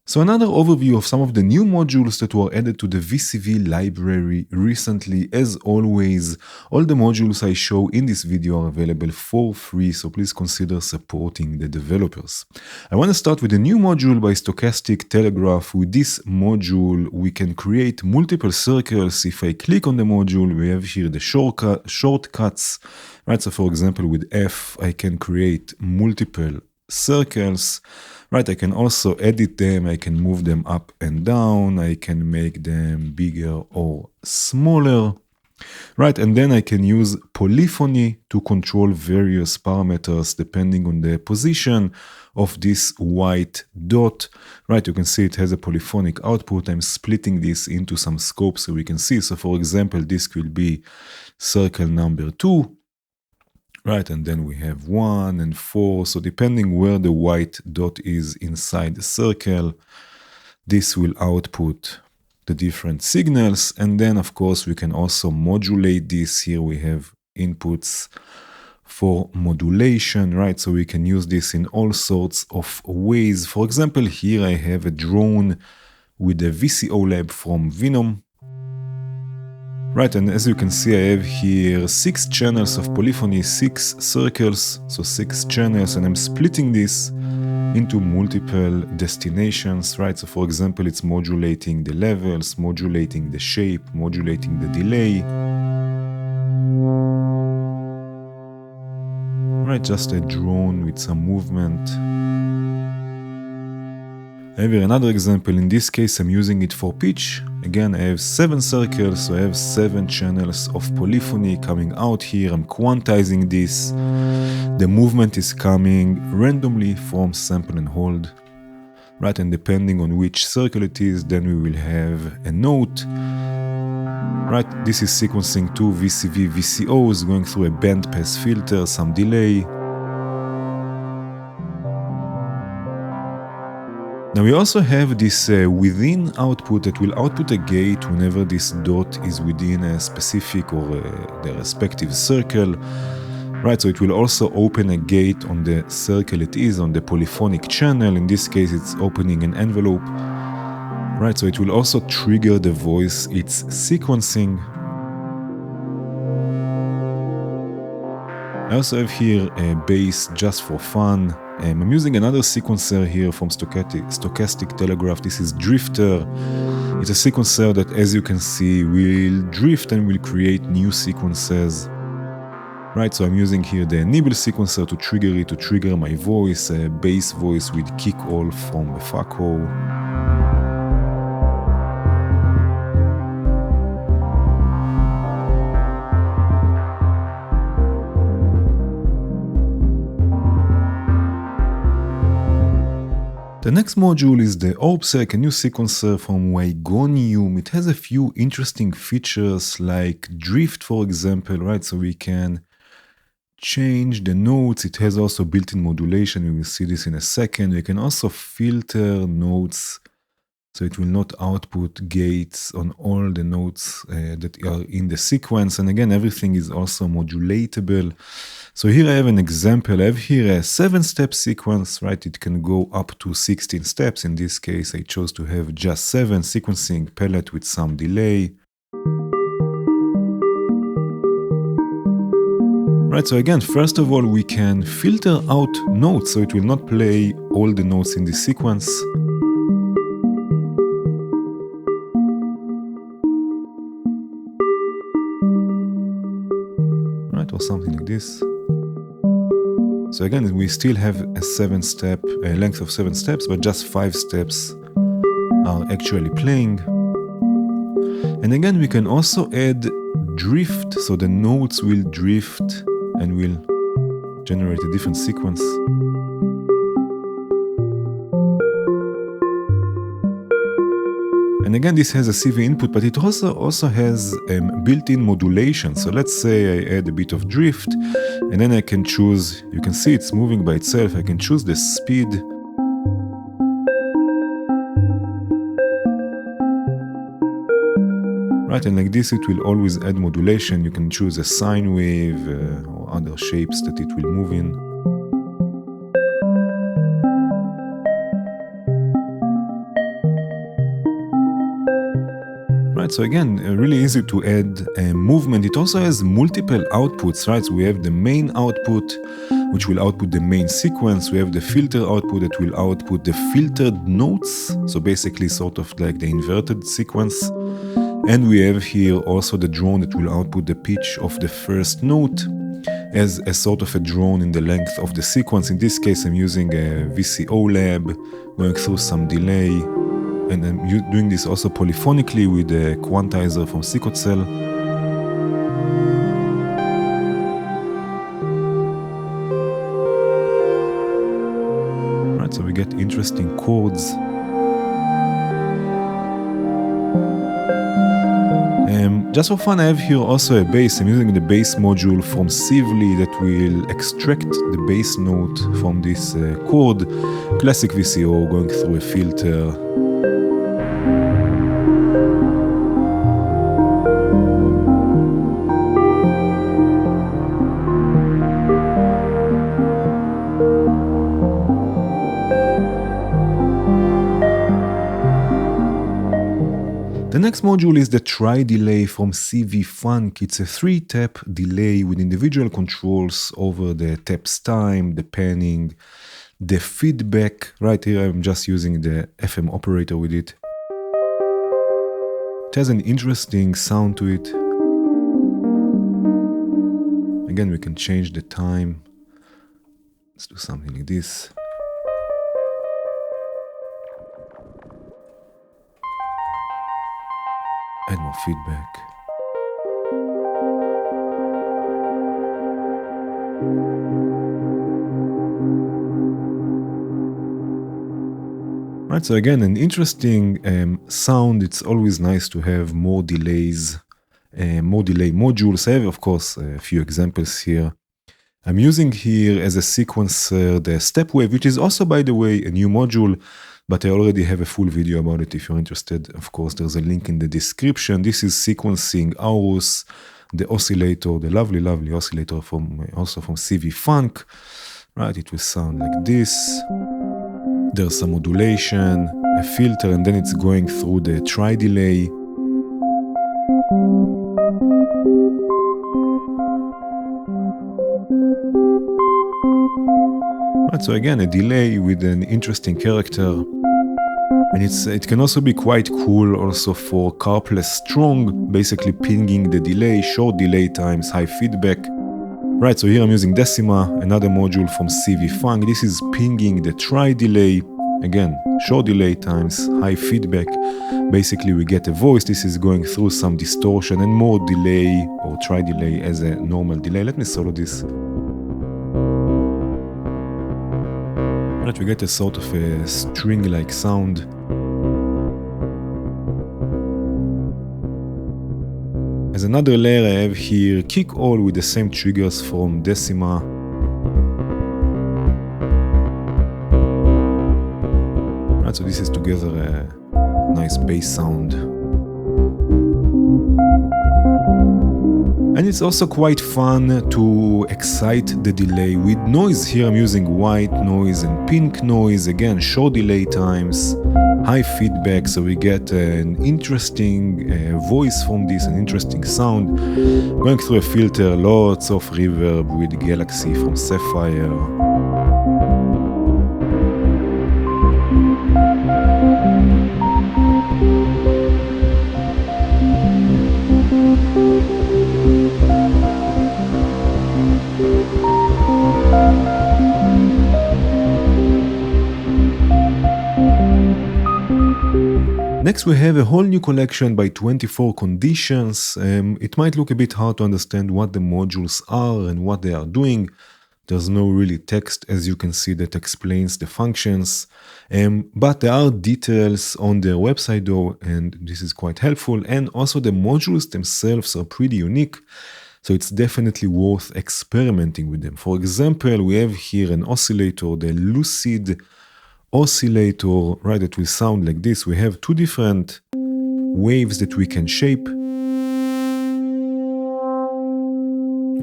So another overview of some of the new modules that were added to the VCV library recently. As always, all the modules I show in this video are available for free, so please consider supporting the developers. I want to start with a new module by Stochastic Telegraph. With this module, we can create multiple circles. If I click on the module, we have here the shortcuts. Right, so for example, with F, I can create multiple circles. Right, I can also edit them, I can move them up and down, I can make them bigger or smaller. Right, and then I can use polyphony to control various parameters depending on the position of this white dot. Right, you can see it has a polyphonic output. I'm splitting this into some scopes so we can see. So for example, this will be circle number 2. Right, and then we have 1 and 4. So depending where the white dot is inside the circle, this will output the different signals. And then, of course, we can also modulate this. Here we have inputs for modulation, right? So we can use this in all sorts of ways. For example, here I have a drone with a VCO lab from Venom. Right, and as you can see, I have here 6 channels of polyphony, 6 circles, so 6 channels, and I'm splitting this into multiple destinations, right? So for example, it's modulating the levels, modulating the shape, modulating the delay. Right, just a drone with some movement. I have here another example. In this case, I'm using it for pitch. Again, I have 7 circles, so I have 7 channels of polyphony coming out here. I'm quantizing this. The movement is coming randomly from sample and hold. Right, and depending on which circle it is, then we will have a note. Right, this is sequencing 2 VCV VCOs, going through a bandpass filter, some delay. Now we also have this within output that will output a gate whenever this dot is within a specific or the respective circle. Right, so it will also open a gate on the circle it is, on the polyphonic channel. In this case, it's opening an envelope. Right, so it will also trigger the voice it's sequencing. I also have here a bass just for fun. I'm using another sequencer here from Stochastic Telegraph. This is Drifter. It's a sequencer that, as you can see, will drift and will create new sequences. Right, so I'm using here the nibble sequencer to trigger it, to trigger my voice, a bass voice with kick all from the FACO. The next module is the ORBseq, a new sequencer from Wygonium. It has a few interesting features like drift, for example, right? So we can change the notes. It has also built-in modulation. We will see this in a second. We can also filter notes, so it will not output gates on all the notes that are in the sequence. And again, everything is also modulatable. So here I have an example. I have here a 7-step sequence, right? It can go up to 16 steps. In this case, I chose to have just 7, sequencing pellet with some delay. Right, so again, first of all, we can filter out notes, so it will not play all the notes in this sequence. Right, or something like this. So again, we still have a 7-step, a length of 7 steps, but just 5 steps are actually playing. And again, we can also add drift, so the notes will drift and will generate a different sequence. And again, this has a CV input, but it also has built-in modulation. So let's say I add a bit of drift, and then I can choose, you can see it's moving by itself, I can choose the speed. Right, and like this it will always add modulation. You can choose a sine wave or other shapes that it will move in. Right, so again, really easy to add movement. It also has multiple outputs, right? So we have the main output, which will output the main sequence. We have the filter output that will output the filtered notes. So basically sort of like the inverted sequence. And we have here also the drone that will output the pitch of the first note as a sort of a drone in the length of the sequence. In this case, I'm using a VCO lab, going through some delay. And I'm doing this also polyphonically with the quantizer from Secotcell. Right, so we get interesting chords. Just for fun, I have here also a bass. I'm using the bass module from Sively that will extract the bass note from this chord. Classic VCO going through a filter. The next module is the tri-delay from CV Funk. It's a 3-tap delay with individual controls over the taps time, the panning, the feedback. Right here I'm just using the FM operator with it. It has an interesting sound to it. Again, we can change the time. Let's do something like this. Add more feedback. Right, so again, an interesting sound. It's always nice to have more delays, more delay modules. I have, of course, a few examples here. I'm using here as a sequencer the step wave, which is also, by the way, a new module, but I already have a full video about it if you're interested. Of course, there's a link in the description. This is sequencing Aorus, the oscillator, the lovely, lovely oscillator also from CV Funk. Right, it will sound like this. There's some modulation, a filter, and then it's going through the tri-delay. Right, so again, a delay with an interesting character. And it can also be quite cool also for carpless strong, basically pinging the delay, short delay times, high feedback. Right, so here I'm using Decima, another module from CV Funk. This is pinging the tri-delay. Again, short delay times, high feedback. Basically we get a voice. This is going through some distortion and more delay or tri-delay as a normal delay. Let me solo this. Right, we get a sort of a string-like sound. As another layer I have here kick all with the same triggers from Decima. Right, so this is together a nice bass sound. And it's also quite fun to excite the delay with noise. Here I'm using white noise and pink noise. Again, short delay times, high feedback, so we get an interesting voice from this, an interesting sound. Going through a filter, lots of reverb with Galaxy from Sapphire. Next we have a whole new collection by 24 Conditions. It might look a bit hard to understand what the modules are and what they are doing. There's no really text, as you can see, that explains the functions. But there are details on their website though, and this is quite helpful. And also the modules themselves are pretty unique, so it's definitely worth experimenting with them. For example, we have here an oscillator, the Lucid oscillator, right, that will sound like this. We have two different waves that we can shape.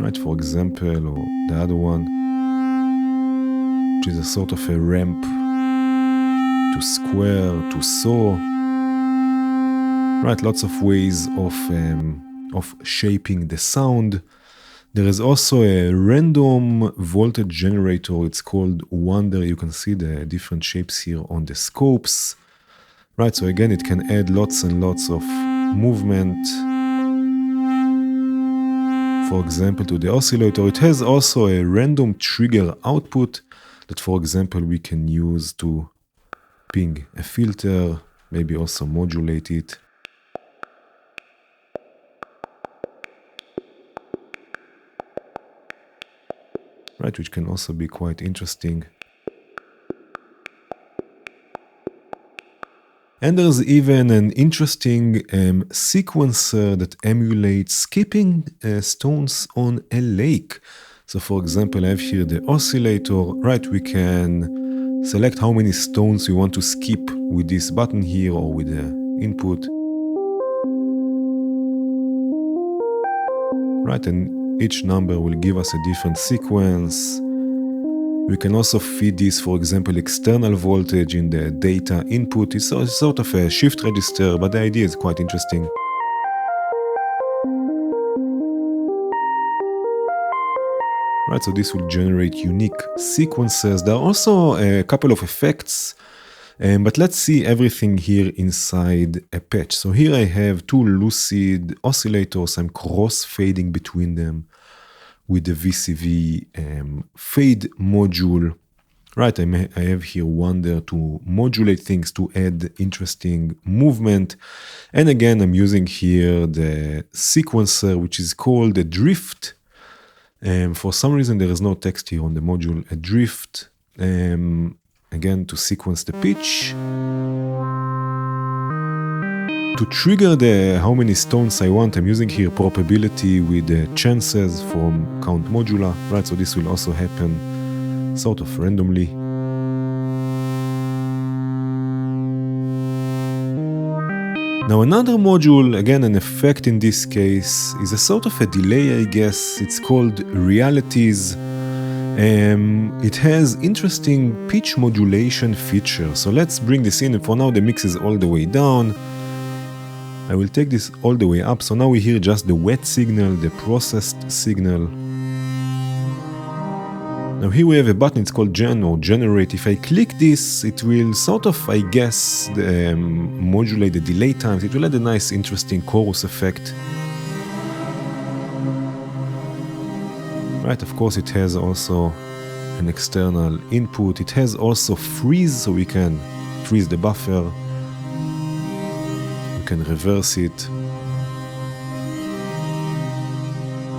Right, for example, or the other one, which is a sort of a ramp to square, to saw. Right, lots of ways of shaping the sound. There is also a random voltage generator. It's called Wonder. You can see the different shapes here on the scopes. Right, so again, it can add lots and lots of movement. For example, to the oscillator. It has also a random trigger output that, for example, we can use to ping a filter, maybe also modulate it. Right, which can also be quite interesting. And there's even an interesting sequencer that emulates skipping stones on a lake. So for example, I have here the oscillator. Right, we can select how many stones we want to skip with this button here or with the input. Right, and each number will give us a different sequence. We can also feed this, for example, external voltage in the data input. It's sort of a shift register, but the idea is quite interesting. Right, so this will generate unique sequences. There are also a couple of effects, but let's see everything here inside a patch. So here I have two lucid oscillators. I'm cross-fading between them with the VCV fade module. Right, I have here Wonder to modulate things, to add interesting movement. And again, I'm using here the sequencer, which is called a drift. For some reason, there is no text here on the module, a drift. Again, to sequence the pitch. To trigger how many stones I want, I'm using here probability with the chances from count modular, right? So this will also happen sort of randomly. Now another module, again an effect in this case, is a sort of a delay, I guess. It's called realities. It has interesting pitch modulation feature. So let's bring this in, and for now the mix is all the way down. I will take this all the way up, so now we hear just the wet signal, the processed signal. Now here we have a button, it's called Gen or Generate. If I click this, it will sort of, I guess, modulate the delay times. It will add a nice, interesting chorus effect. Right, of course it has also an external input. It has also freeze, so we can freeze the buffer. Can reverse it.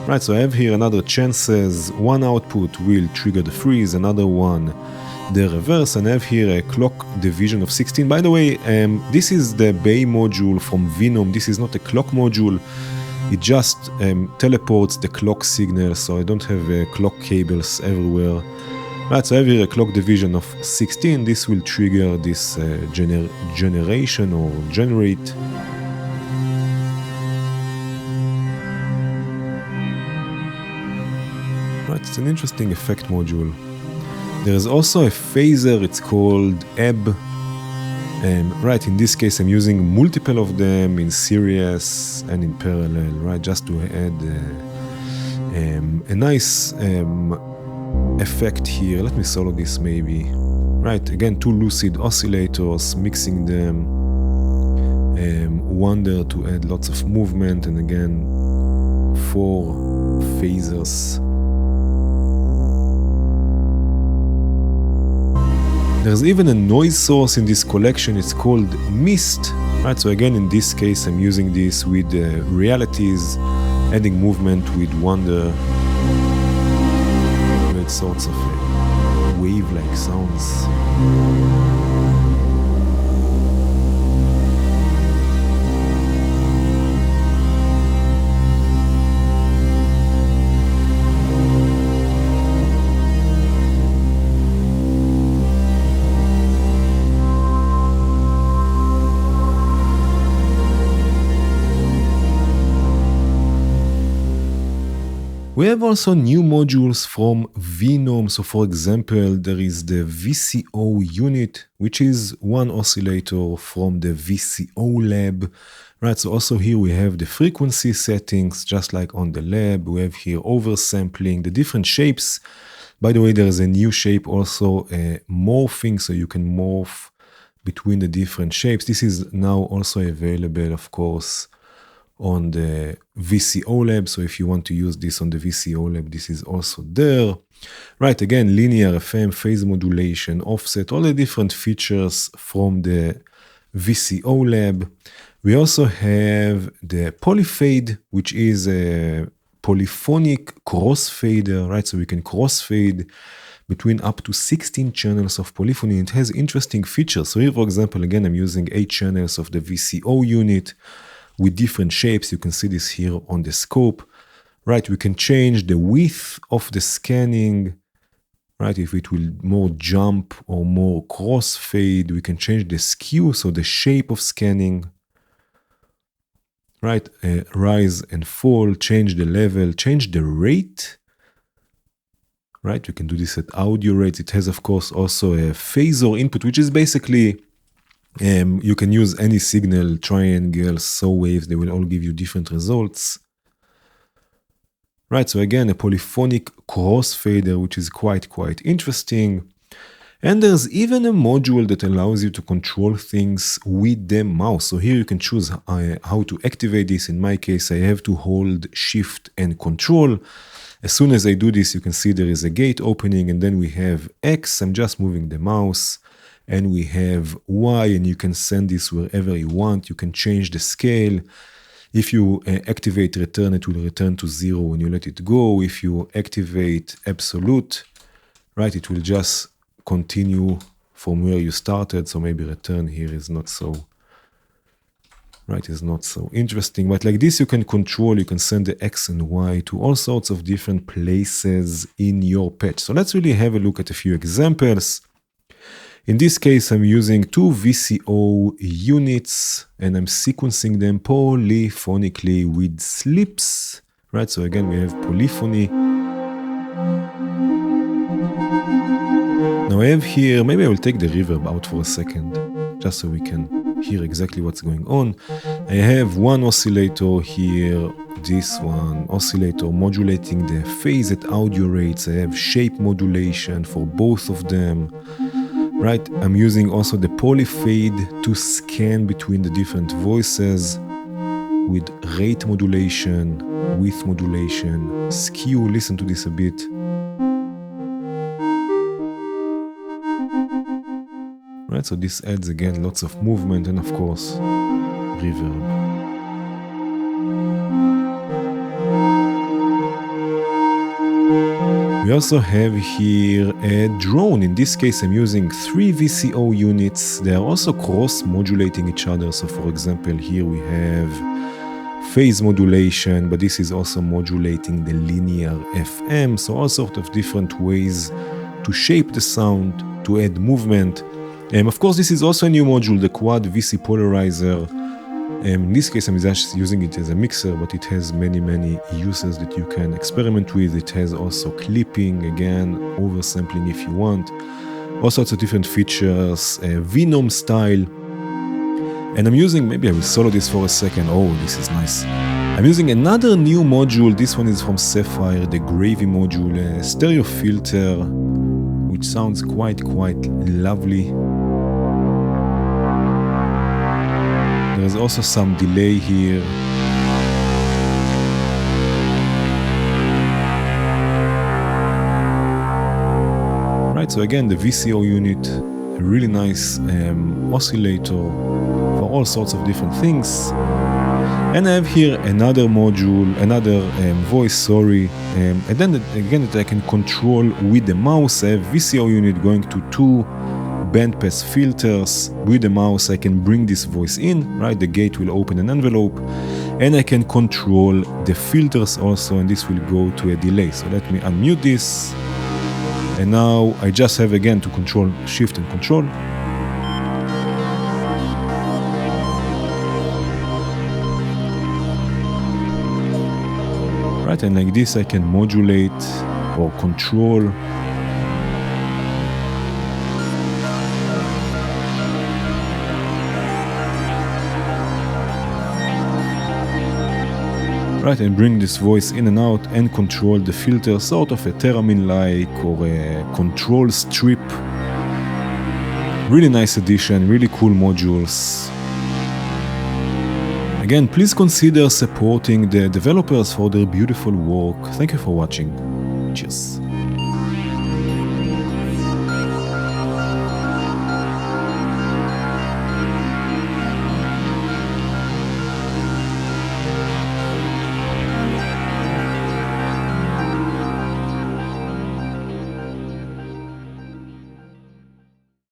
Right, so I have here another chances. One output will trigger the freeze, another one the reverse, and I have here a clock division of 16. By the way, this is the Bay module from Venom. This is not a clock module. It just teleports the clock signal, so I don't have clock cables everywhere. Right, so I have here a clock division of 16. This will trigger this generation or generate. Right, it's an interesting effect module. There is also a phaser, it's called ebb. Right, in this case I'm using multiple of them in series and in parallel, right, just to add a nice effect here. Let me solo this maybe. Right, again, two lucid oscillators, mixing them. Wonder to add lots of movement, and again, 4 phasers. There's even a noise source in this collection. It's called Mist. Right, so again, in this case, I'm using this with realities, adding movement with Wonder. Sorts of wave-like sounds. We have also new modules from Venom. So for example, there is the VCO unit, which is one oscillator from the VCO lab. Right, so also here we have the frequency settings, just like on the lab. We have here oversampling, the different shapes. By the way, there is a new shape also, morphing, so you can morph between the different shapes. This is now also available, of course, on the VCO lab. So if you want to use this on the VCO lab, this is also there. Right, again, linear FM, phase modulation, offset, all the different features from the VCO lab. We also have the polyfade, which is a polyphonic crossfader, right? So we can crossfade between up to 16 channels of polyphony. It has interesting features. So here, for example, again, I'm using 8 channels of the VCO unit with different shapes. You can see this here on the scope, right? We can change the width of the scanning, right? If it will more jump or more crossfade, we can change the skew, so the shape of scanning, right? Rise and fall, change the level, change the rate, right? We can do this at audio rates. It has, of course, also a phasor input, which is basically, you can use any signal, triangles, saw waves, they will all give you different results. Right, so again, a polyphonic crossfader, which is quite interesting. And there's even a module that allows you to control things with the mouse. So here you can choose how to activate this. In my case, I have to hold Shift and Control. As soon as I do this, you can see there is a gate opening, and then we have X. I'm just moving the mouse. And we have Y, and you can send this wherever you want. You can change the scale. If you activate return, it will return to 0 when you let it go. If you activate absolute, right, it will just continue from where you started. So maybe return here is not so, right, is not so interesting. But like this, you can control, you can send the X and Y to all sorts of different places in your patch. So let's really have a look at a few examples. In this case, I'm using 2 VCO units and I'm sequencing them polyphonically with slips, right? So again, we have polyphony. Now I have here, maybe I will take the reverb out for a second, just so we can hear exactly what's going on. I have one oscillator here, this one oscillator modulating the phase at audio rates. I have shape modulation for both of them. Right, I'm using also the polyfade to scan between the different voices with rate modulation, width modulation, skew. Listen to this a bit. Right, so this adds again lots of movement and of course reverb. We also have here a drone. In this case, I'm using 3 VCO units. They are also cross-modulating each other. So for example, here we have phase modulation, but this is also modulating the linear FM. So all sorts of different ways to shape the sound, to add movement. Of course, this is also a new module, the quad VC polarizer. In this case, I'm just using it as a mixer, but it has many uses that you can experiment with. It has also clipping, again, oversampling if you want. All sorts of different features, Venom style. And I'm using, maybe I will solo this for a second. Oh, this is nice. I'm using another new module. This one is from Sapphire, the Gravy module, a stereo filter, which sounds quite lovely. There is also some delay here. Right, so again, the VCO unit, a really nice oscillator for all sorts of different things. And I have here another module, another voice, and then again that I can control with the mouse. I have VCO unit going to 2 bandpass filters. With the mouse I can bring this voice in, right? The gate will open an envelope, and I can control the filters also, and this will go to a delay. So let me unmute this, and now I just have again to control Shift and Control. Right, and like this I can modulate or control. Right, and bring this voice in and out and control the filter, sort of a theremin-like or a control strip. Really nice addition, really cool modules. Again, please consider supporting the developers for their beautiful work. Thank you for watching. Cheers.